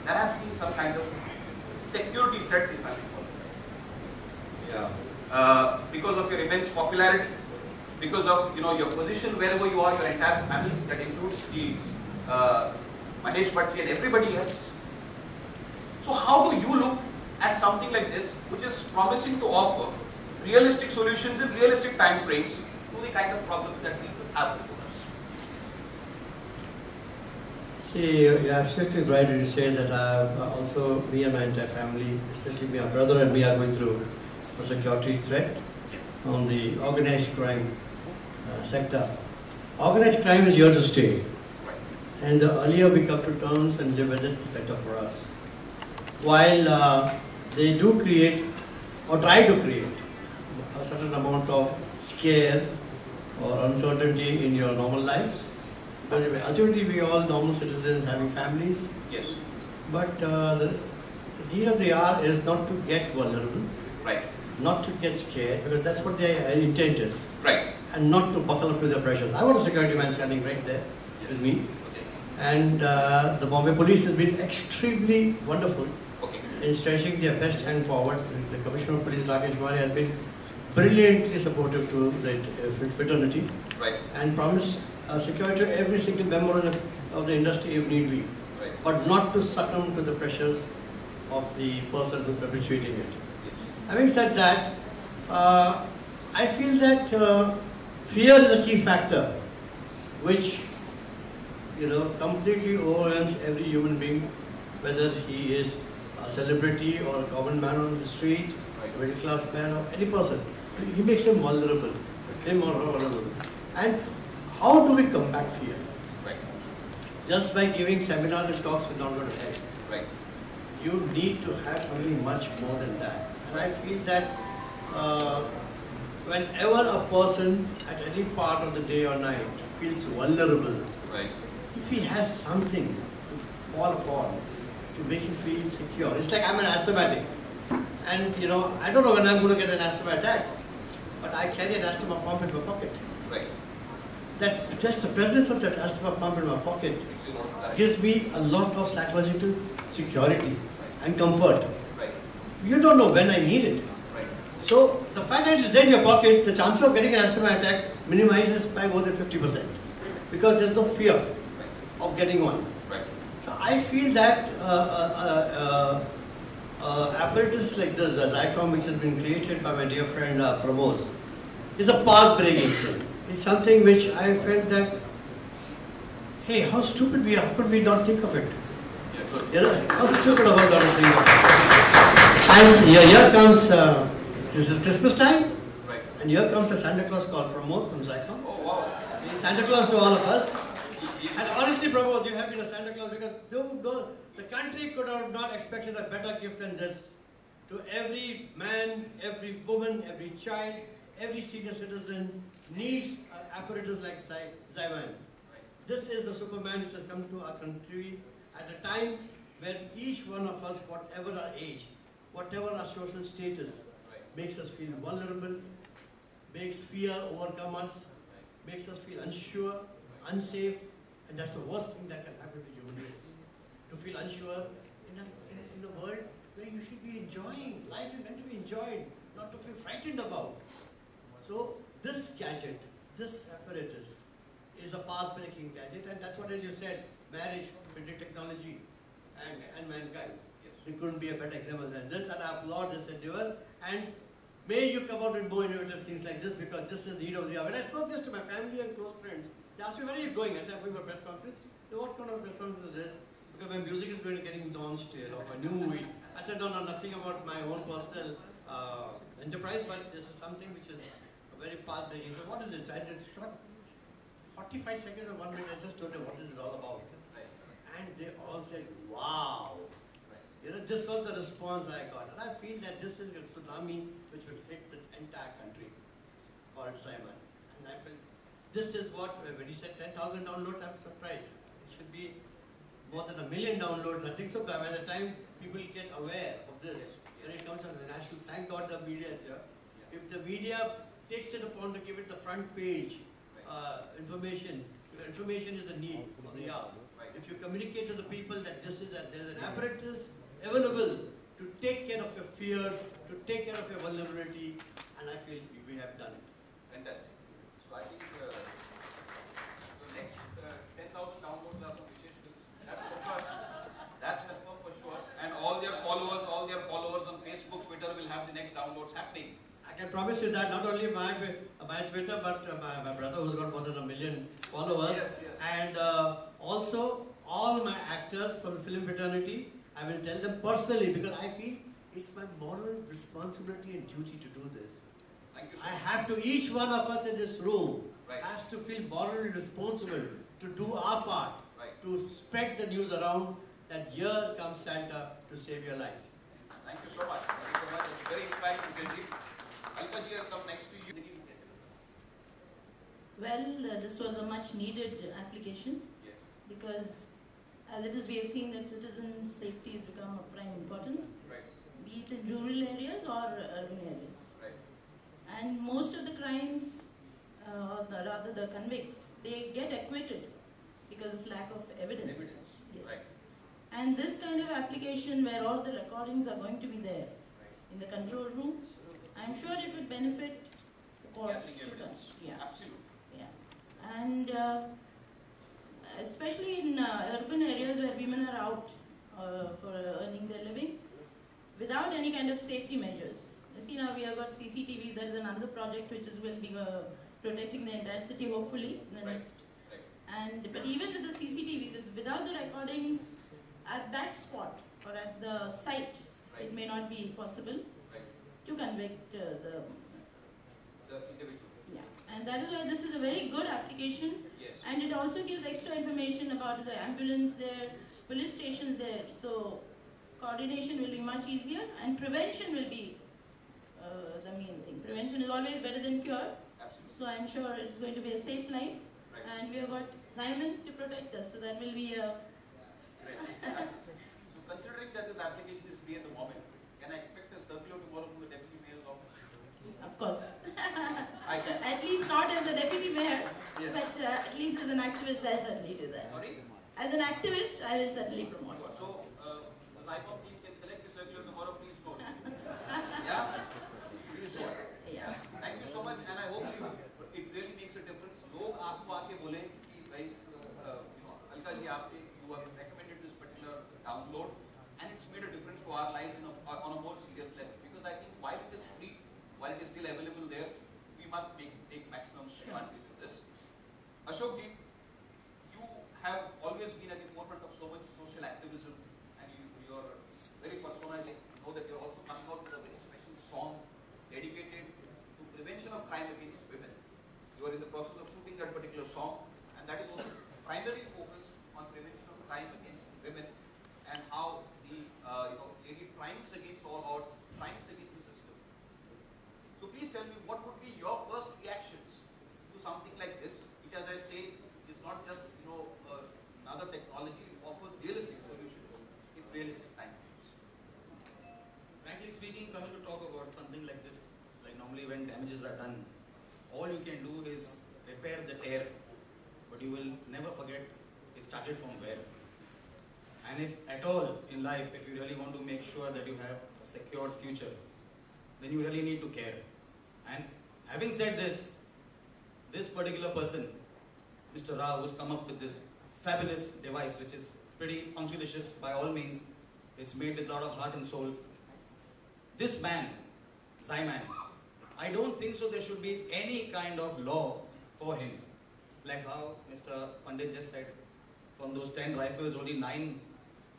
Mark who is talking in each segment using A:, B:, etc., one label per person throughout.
A: there has been some kind of security threats, if I may call it.
B: Yeah.
A: Because of your immense popularity, because of your position wherever you are, your entire family, that includes the Mahesh Bhattji and everybody else. So how do you look at something like this, which is promising to offer realistic solutions in realistic time frames to the kind of problems that we have before us?
B: See, you're absolutely right when you say that also me and my entire family, especially my brother and me, are going through a security threat on the organized crime sector. Organized crime is here to stay. And the earlier we come to terms and live with it, the better for us. While they do create, or try to create, a certain amount of scare or uncertainty in your normal lives. But ultimately we are all normal citizens having families.
A: Yes.
B: But the deed of the hour is not to get vulnerable.
A: Right.
B: Not to get scared, because that's what their intent is.
A: Right.
B: And not to buckle up to their pressures. I was a security man standing right there with me.
A: Okay.
B: And the Bombay police has been extremely wonderful in stretching their best hand forward. The Commissioner of Police, Rakesh Kumar, has been brilliantly supportive to the fraternity.
A: Right.
B: And promised security to every single member of the industry if need be.
A: Right.
B: But not to succumb to the pressures of the person who's perpetuating it.
A: Yes.
B: Having said that, I feel that fear is a key factor which completely overwhelms every human being, whether he is a celebrity or a common man on the street, a middle class man or any person. He makes him vulnerable, him or her vulnerable. And how do we combat fear?
A: Right.
B: Just by giving seminars and talks will not going to help.
A: Right.
B: You need to have something much more than that. And I feel that whenever a person at any part of the day or night feels vulnerable,
A: Right.
B: if he has something to fall upon to make him feel secure. It's like I'm an asthmatic. And I don't know when I'm going to get an asthma attack, but I carry an asthma pump in my pocket.
A: Right.
B: That just the presence of that asthma pump in my pocket gives me a lot of psychological security and comfort.
A: Right.
B: You don't know when I need it.
A: Right.
B: So the fact that it's there in your pocket, the chance of getting an asthma attack minimizes by more than 50%. Because there's no fear of getting one.
A: Right.
B: So I feel that apparatus like this, the Zycom, which has been created by my dear friend Pramod, is a path-breaking thing. It's something which I felt that, hey, how stupid we are, how could we not think of it?
A: Yeah, good.
B: How stupid of us not to think of it. And here comes, this is Christmas time,
A: Right.
B: and here comes a Santa Claus called Pramod from Zycom.
A: Oh, wow.
B: He's Santa Claus to all of us.
A: Yes.
B: And honestly, Pramod, you have been a Santa Claus because the country could have not expected a better gift than this. To every man, every woman, every child, every senior citizen needs an apparatus like Zyman. This is the Superman which has come to our country at a time when each one of us, whatever our age, whatever our social status, makes us feel vulnerable, makes fear overcome us, makes us feel unsure, unsafe, and that's the worst thing that can happen to human race. To feel unsure in a world where you should be enjoying. Life is meant to be enjoyed, not to feel frightened about. So this gadget, this apparatus, is a path-breaking gadget, and that's what, as you said, marriage between technology and mankind.
A: Yes.
B: There couldn't be a better example than this, and I applaud this endeavor. And may you come out with more innovative things like this, because this is the need of the hour. When I spoke this to my family and close friends, they asked me, where are you going? I said, I'm going to a press conference. They said, what kind of press conference is this? Because my music is going to getting launched of a new movie. I said, no, nothing about my own personal enterprise, but this is something which is a very path-breaking. So what is it? So I did short 45 seconds or 1 minute. I just told them what is it all about. And they all said, wow. This was the response I got. And I feel that this is a tsunami which will hit the entire country called Simon. And I felt this is what, when he said 10,000 downloads, I'm surprised. It should be more than 1 million downloads. I think so. By the time people get aware of this, when it comes on the national, thank God the media is here. If the media takes it upon to give it the front page information is the need of the hour. If you communicate to the people that there is an app apparatus available to take care of your fears, to take care of your vulnerability, and I feel we have done it.
A: Fantastic. So I think the next 10,000 downloads are from Vishesh Films. That's for sure. That's confirmed for sure. And all their followers on Facebook, Twitter will have the next downloads happening.
B: I can promise you that not only my Twitter, but my brother who's got more than 1 million followers.
A: Yes, yes.
B: And also all my actors from the film fraternity, I will tell them personally because I feel it's my moral responsibility and duty to do this.
A: Thank you so
B: I
A: much.
B: have to, each one of us in this room
A: Right.
B: has to feel morally responsible to do our part,
A: Right.
B: to spread the news around that here comes Santa to save your life.
A: Thank you so much. Thank you so much. It's very inspiring to get it. Alka ji, I'll come next to you.
C: Well, this was a much needed application
A: Yes.
C: because as it is, we have seen that citizen safety has become of prime importance,
A: Right.
C: be it in rural areas or urban areas.
A: Right.
C: And most of the crimes, or rather the convicts, they get acquitted because of lack of evidence.
A: Evidence.
C: Yes.
A: Right.
C: And this kind of application where all the recordings are going to be there
A: Right.
C: in the control room, I'm sure it would benefit the courts
A: Gathering
C: to
A: evidence.
C: yeah.
A: Absolutely.
C: Yeah, and especially in urban areas where women are out for earning their living without any kind of safety measures. You see, now we have got CCTV. There is another project which is will be protecting the entire city, hopefully in the
A: Right.
C: next.
A: Right.
C: And but even with the CCTV, without the recordings at that spot or at the site,
A: Right.
C: it may not be possible
A: Right.
C: to convict
A: The individual.
C: yeah. And that is why this is a very good application.
A: Yes.
C: And it also gives extra information about the ambulance there, police stations there. So coordination will be much easier and prevention will be the main thing. Prevention is always better than cure.
A: Absolutely.
C: So I'm sure it's going to be a safe life.
A: Right.
C: And we have got Simon to protect us. So that will be a...
A: Right. So considering that this application is free at the moment, can I expect a circular tomorrow from the Deputy Mayor's office?
C: Of course.
A: I can.
C: At least not as a deputy mayor,
A: Yes.
C: but at least as an activist I certainly do that.
A: Sorry?
C: As an activist, I will certainly promote.
A: Sure. So, the IPOP team can collect the circular tomorrow, please note. Yeah? Please note.
C: Yeah.
A: Thank you so much, and I hope it really makes a difference. लोग आपको आके बोले कि भाई, Alka ji, you have recommended this particular download, and it's made a difference to our lives on a more serious level. Because I think while it is free, while it is still available there, we must take maximum advantage of this. Ashok ji, you have always been at the forefront of so much social activism, and you're very personalized. I know that you're also coming out with a very special song dedicated to prevention of crime against women. You are in the process of shooting that particular song, and that is also primarily focused on prevention of crime against women and how the lady triumphs against all odds, triumphs against the system. So please tell me, what would be your first reactions to something like this, which, as I say, is not just another technology. It offers realistic solutions in realistic time frames.
D: Frankly speaking, coming to talk about something like this, like normally when damages are done, all you can do is repair the tear, but you will never forget it started from where. And if at all in life, if you really want to make sure that you have a secured future, then you really need to care. And having said this, this particular person, Mr. Rao, who's come up with this fabulous device, which is pretty punctilious by all means, it's made with a lot of heart and soul. This man, Zyman, I don't think so there should be any kind of law for him. Like how Mr. Pandit just said, from those 10 rifles, only 9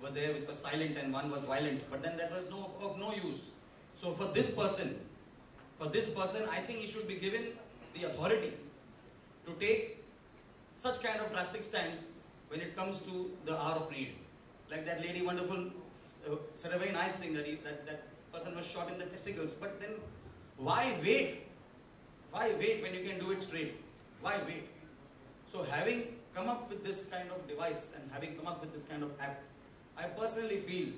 D: were there which were silent and 1 was violent. But then that was of no use. So for this person, I think he should be given the authority to take such kind of drastic stands when it comes to the hour of need. Like that lady wonderful said a very nice thing that person was shot in the testicles. But then why wait? Why wait when you can do it straight? Why wait? So having come up with this kind of device and having come up with this kind of app, I personally feel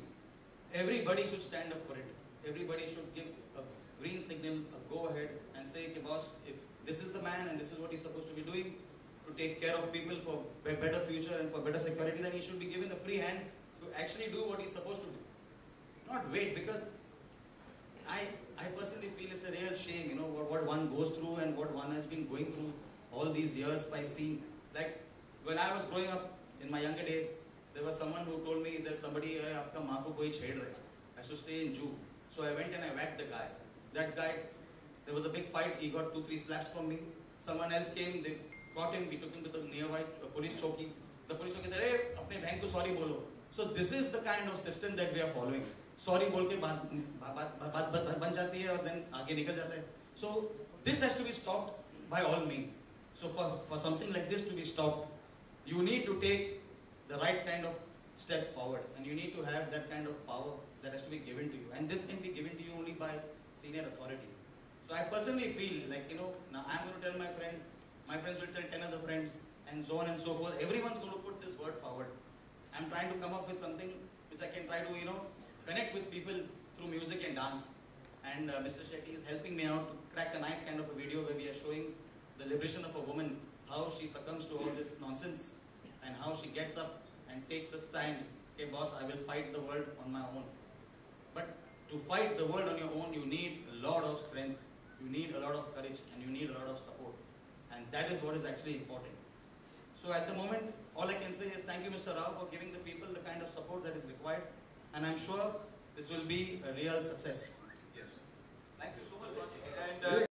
D: everybody should stand up for it. Everybody should give a green signal, a go ahead and say, okay, boss, if this is the man and this is what he's supposed to be doing to take care of people for a better future and for better security, then he should be given a free hand to actually do what he's supposed to do. Not wait, because I personally feel it's a real shame, you know, what one goes through and what one has been going through all these years by seeing. Like, when I was growing up, in my younger days, there was someone who told me there's somebody, aapka maa ko koi chhed raha hai. I should stay in Jew. So I went and I whacked the guy. That guy, there was a big fight, he got 2-3 slaps from me. Someone else came, they caught him, we took him to the nearby police chowki. The police chowki said, hey, apne bhai ko sorry bolo. So this is the kind of system that we are following. Sorry बोल के बात बन जाती है और then आगे निकल जाता है. So this has to be stopped by all means. So for something like this to be stopped, you need to take the right kind of step forward, and you need to have that kind of power that has to be given to you. And this can be given to you only by senior authorities. So I personally feel like, you know, now I'm going to tell my friends will tell 10 other friends, and so on and so forth. Everyone's going to put this word forward. I'm trying to come up with something which I can try to, you know, connect with people through music and dance. And Mr. Shetty is helping me out to crack a nice kind of a video where we are showing the liberation of a woman, how she succumbs to all this nonsense, and how she gets up and takes a stand. Okay, boss, I will fight the world on my own. But to fight the world on your own, you need a lot of strength, you need a lot of courage, and you need a lot of support. And that is what is actually important. So at the moment, all I can say is thank you, Mr. Rao, for giving the people the kind of support that is required. And I'm sure this will be a real success.
A: Yes. Thank you so much. And